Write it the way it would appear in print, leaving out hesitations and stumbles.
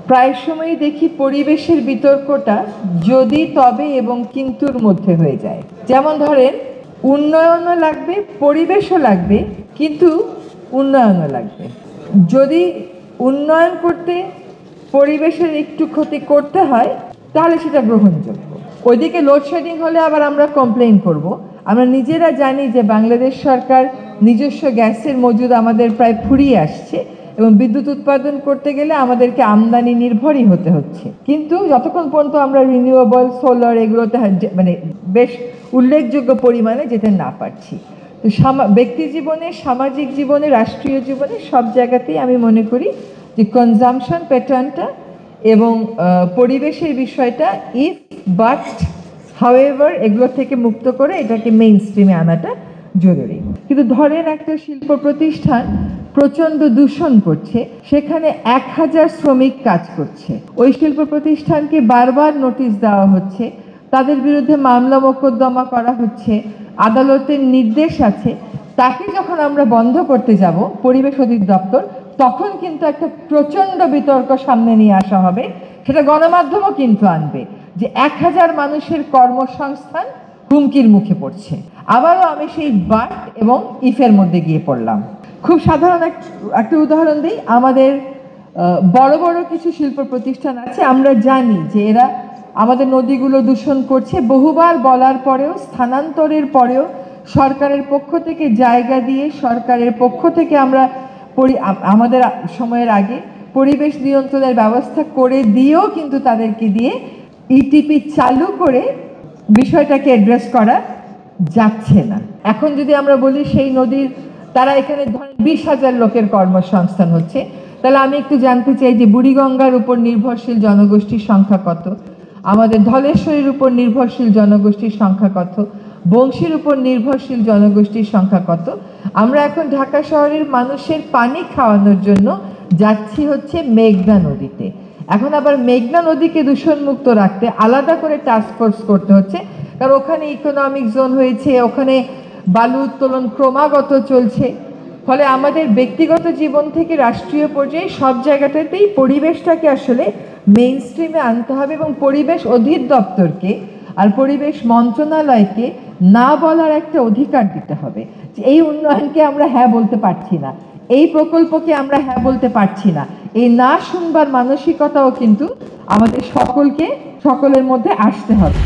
প্রায় সময়ই দেখি পরিবেশের বিতর্কটা যদি তবে এবং কিন্তুর মধ্যে হয়ে যায়। যেমন ধরেন, উন্নয়নও লাগবে, পরিবেশও লাগবে, কিন্তু উন্নয়নও লাগবে। যদি উন্নয়ন করতে পরিবেশের একটু ক্ষতি করতে হয় তাহলে সেটা গ্রহণযোগ্য। ওইদিকে লোডশেডিং হলে আবার আমরা কমপ্লেইন করব। আমরা নিজেরা জানি যে বাংলাদেশ সরকার নিজস্ব গ্যাসের মজুদ আমাদের প্রায় ফুরিয়ে আসছে এবং বিদ্যুৎ উৎপাদন করতে গেলে আমাদেরকে আমদানি নির্ভরই হতে হচ্ছে। কিন্তু যতক্ষণ পর্যন্ত আমরা রিনিউয়েবল, সোলার এগুলোতে মানে বেশ উল্লেখযোগ্য পরিমাণে যেতে না পারছি, তো ব্যক্তি জীবনে, সামাজিক জীবনে, রাষ্ট্রীয় জীবনে সব জায়গাতেই আমি মনে করি যে কনজামশন প্যাটার্নটা এবং পরিবেশের বিষয়টা ইফ বাট হাউএভার এগুলো থেকে মুক্ত করে এটাকে মেইন স্ট্রিমে আনাটা জরুরি। কিন্তু ধরেন একটা শিল্প প্রতিষ্ঠান প্রচণ্ড দূষণ করছে, সেখানে 1000 শ্রমিক কাজ করছে, ওই শিল্প প্রতিষ্ঠানকে বারবার নোটিশ দেওয়া হচ্ছে, তাদের বিরুদ্ধে মামলা মোকদ্দমা করা হচ্ছে, আদালতের নির্দেশ আছে। তাকে যখন আমরা বন্ধ করতে যাব পরিবেশ অধিদপ্তর, তখন কিন্তু একটা প্রচণ্ড বিতর্ক সামনে নিয়ে আসা হবে, সেটা গণমাধ্যমও কিন্তু আনবে, যে 1000 মানুষের কর্মসংস্থান হুমকির মুখে পড়ছে। আবারও আমি সেই বাট এবং ইফের মধ্যে গিয়ে পড়লাম। খুব সাধারণ একটা উদাহরণ দিই। আমাদের বড় বড় কিছু শিল্প প্রতিষ্ঠান আছে, আমরা জানি যে এরা আমাদের নদীগুলো দূষণ করছে। বহুবার বলার পরেও, স্থানান্তরের পরেও সরকারের পক্ষ থেকে জায়গা দিয়ে, সরকারের পক্ষ থেকে আমরা আমাদের সময়ের আগে পরিবেশ নিয়ন্ত্রণের ব্যবস্থা করে দিয়েও কিন্তু তাদেরকে দিয়ে ইটিপি চালু করে বিষয়টাকে অ্যাড্রেস করা যাচ্ছে না। এখন যদি আমরা বলি সেই নদীর, তারা এখানে ধরেন 20,000 লোকের কর্মসংস্থান হচ্ছে, তাহলে আমি একটু জানতে চাই যে বুড়িগঙ্গার উপর নির্ভরশীল জনগোষ্ঠীর সংখ্যা কত, আমাদের ধলেশ্বরীর উপর নির্ভরশীল জনগোষ্ঠীর সংখ্যা কত, বংশীর উপর নির্ভরশীল জনগোষ্ঠীর সংখ্যা কত। আমরা এখন ঢাকা শহরের মানুষের পানি খাওয়ানোর জন্য যাচ্ছি হচ্ছে মেঘনা নদীতে। এখন আবার মেঘনা নদীকে দূষণমুক্ত রাখতে আলাদা করে টাস্কফোর্স করতে হচ্ছে, কারণ ওখানে ইকোনমিক জোন হয়েছে, ওখানে বালু উত্তোলন ক্রমাগত চলছে। ফলে আমাদের ব্যক্তিগত জীবন থেকে রাষ্ট্রীয় পর্যায়ে সব জায়গাটাতেই পরিবেশটাকে আসলে মেইন স্ট্রিমে আনতে হবে এবং পরিবেশ অধিদপ্তরকে আর পরিবেশ মন্ত্রণালয়কে না বলার একটা অধিকার দিতে হবে যে এই উন্নয়নকে আমরা হ্যাঁ বলতে পারছি না, এই প্রকল্পকে আমরা হ্যাঁ বলতে পারছি না। এই না শুনবার মানসিকতাও কিন্তু আমাদের সকলের মধ্যে আসতে হবে।